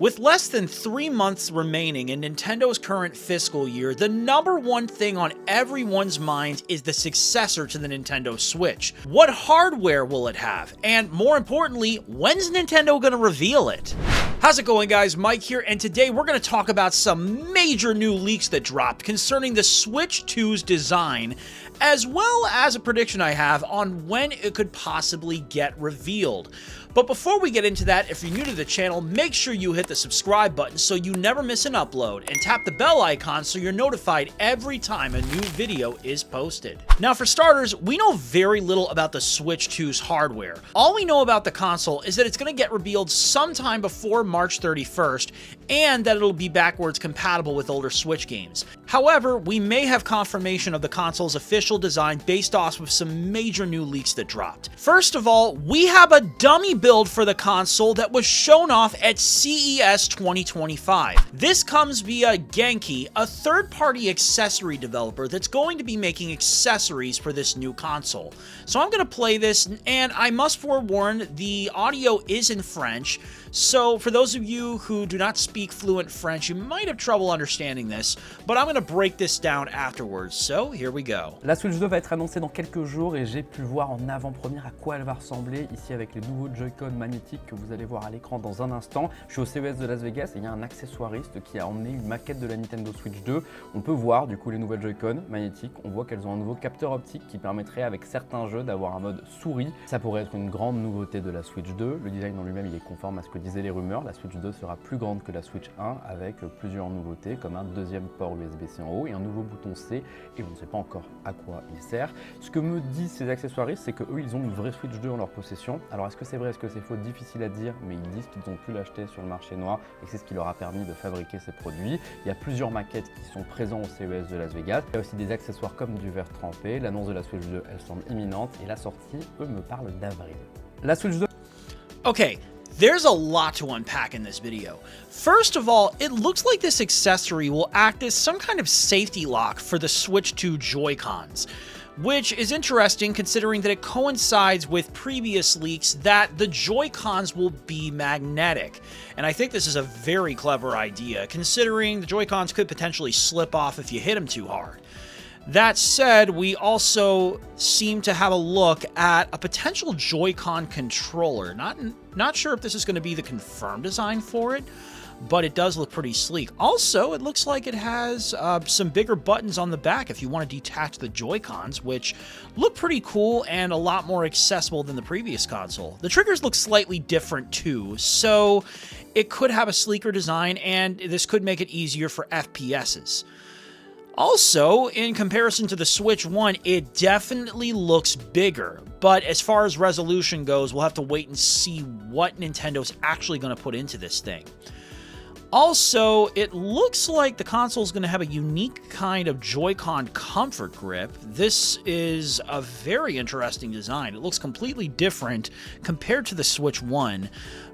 With less than 3 months remaining in Nintendo's current fiscal year, the number one thing on everyone's minds is the successor to the Nintendo Switch. What hardware will it have? And more importantly, when's Nintendo gonna reveal it? How's it going, guys? Mike here, and today we're going to talk about some major new leaks that dropped concerning the Switch 2's design, as well as a prediction I have on when it could possibly get revealed. But before we get into that, if you're new to the channel, make sure you hit the subscribe button so you never miss an upload, and tap the bell icon so you're notified every time a new video is posted. Now, for starters, we know very little about the Switch 2's hardware. All we know about the console is that it's going to get revealed sometime before March 31st, and that it'll be backwards compatible with older Switch games. However, we may have confirmation of the console's official design based off of some major new leaks that dropped. First of all, we have a dummy build for the console that was shown off at CES 2025. This comes via Genki, a third-party accessory developer that's going to be making accessories for this new console. So I'm going to play this, and I must forewarn, the audio is in French, so for those of you who do not speak fluent French, you might have trouble understanding this, but I'm going to break this down afterwards, so here we go. La Switch 2 va être annoncée dans quelques jours et j'ai pu voir en avant-première à quoi elle va ressembler ici avec les nouveaux Joy-Con magnétiques que vous allez voir à l'écran dans un instant. Je suis au CES de Las Vegas et il y a un accessoiriste qui a emmené une maquette de la Nintendo Switch 2. On peut voir du coup les nouvelles Joy-Con magnétiques. On voit qu'elles ont un nouveau capteur optique qui permettrait avec certains jeux d'avoir un mode souris. Ça pourrait être une grande nouveauté de la Switch 2. Le design en lui-même il est conforme à ce que disaient les rumeurs. La Switch 2 sera plus grande que la Switch 1 avec plusieurs nouveautés comme un deuxième port USB-C en haut et un nouveau bouton C, et on ne sait pas encore à quoi il sert. Ce que me disent ces accessoiristes, c'est qu'eux ils ont une vraie Switch 2 en leur possession. Alors est-ce que c'est vrai, est-ce que c'est faux? Difficile à dire, mais ils disent qu'ils ont pu l'acheter sur le marché noir et c'est ce qui leur a permis de fabriquer ces produits. Il y a plusieurs maquettes qui sont présentes au CES de Las Vegas. Il y a aussi des accessoires comme du verre trempé. L'annonce de la Switch 2, elle semble imminente et la sortie, eux, me parlent d'avril. La Switch 2... Okay. There's a lot to unpack in this video. First of all, it looks like this accessory will act as some kind of safety lock for the Switch 2 Joy-Cons, which is interesting considering that it coincides with previous leaks that the Joy-Cons will be magnetic. And I think this is a very clever idea, considering the Joy-Cons could potentially slip off if you hit them too hard. That said, we also seem to have a look at a potential Joy-Con controller. Not sure if this is going to be the confirmed design for it, but it does look pretty sleek. Also, it looks like it has some bigger buttons on the back if you want to detach the Joy-Cons, which look pretty cool and a lot more accessible than the previous console. The triggers look slightly different too, so it could have a sleeker design, and this could make it easier for FPSs. Also, in comparison to the Switch 1, it definitely looks bigger, but as far as resolution goes, we'll have to wait and see what Nintendo's actually going to put into this thing. Also, it looks like the console is going to have a unique kind of Joy-Con comfort grip. This is a very interesting design. It looks completely different compared to the Switch 1.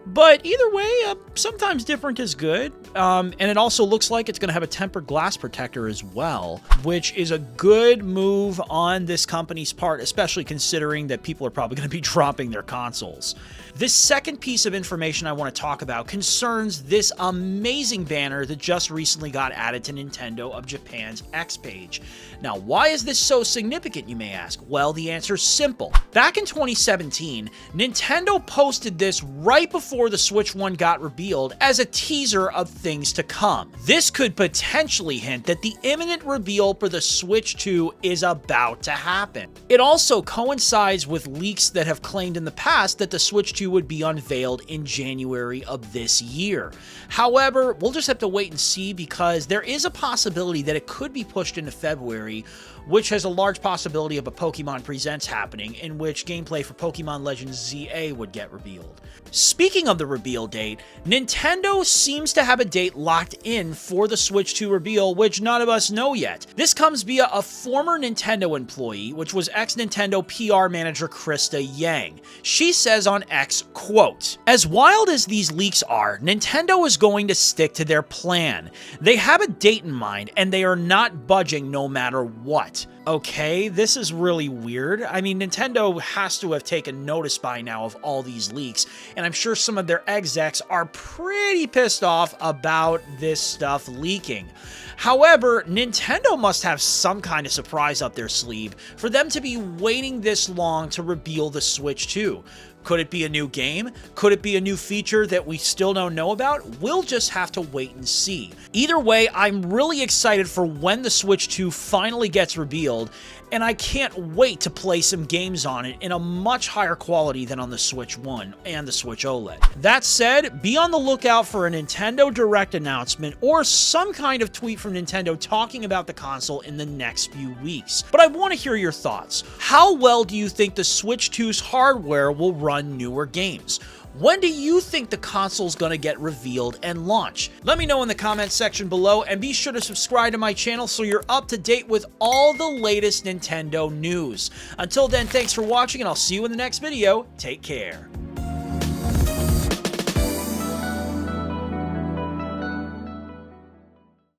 But either way, sometimes different is good. And it also looks like it's going to have a tempered glass protector as well, which is a good move on this company's part, especially considering that people are probably going to be dropping their consoles. This second piece of information I want to talk about concerns this amazing banner that just recently got added to Nintendo of Japan's X page. Now, why is this so significant, you may ask? Well, the answer is simple. Back in 2017, Nintendo posted this right before the Switch 1 got revealed as a teaser of things to come. This could potentially hint that the imminent reveal for the Switch 2 is about to happen. It also coincides with leaks that have claimed in the past that the Switch 2 would be unveiled in January of this year. However, we'll just have to wait and see because there is a possibility that it could be pushed into February, which has a large possibility of a Pokemon Presents happening in which gameplay for Pokemon Legends ZA would get revealed. Speaking of the reveal date, Nintendo seems to have a date locked in for the Switch 2 reveal, which none of us know yet. This comes via a former Nintendo employee, which was ex-Nintendo PR manager Krista Yang. She says on X, quote, "As wild as these leaks are, Nintendo is going to stick to their plan. They have a date in mind, and they are not budging no matter what." Okay, this is really weird. I mean, Nintendo has to have taken notice by now of all these leaks, and and I'm sure some of their execs are pretty pissed off about this stuff leaking. However, Nintendo must have some kind of surprise up their sleeve for them to be waiting this long to reveal the Switch 2. Could it be a new game? Could it be a new feature that we still don't know about? We'll just have to wait and see. Either way, I'm really excited for when the Switch 2 finally gets revealed, and I can't wait to play some games on it in a much higher quality than on the Switch 1 and the Switch OLED. That said, be on the lookout for a Nintendo Direct announcement or some kind of tweet from Nintendo talking about the console in the next few weeks. But I want to hear your thoughts. How well do you think the Switch 2's hardware will run newer games? When do you think the console's gonna get revealed and launch? Let me know in the comments section below, and be sure to subscribe to my channel so you're up to date with all the latest Nintendo news. Until then, thanks for watching, and I'll see you in the next video. Take care.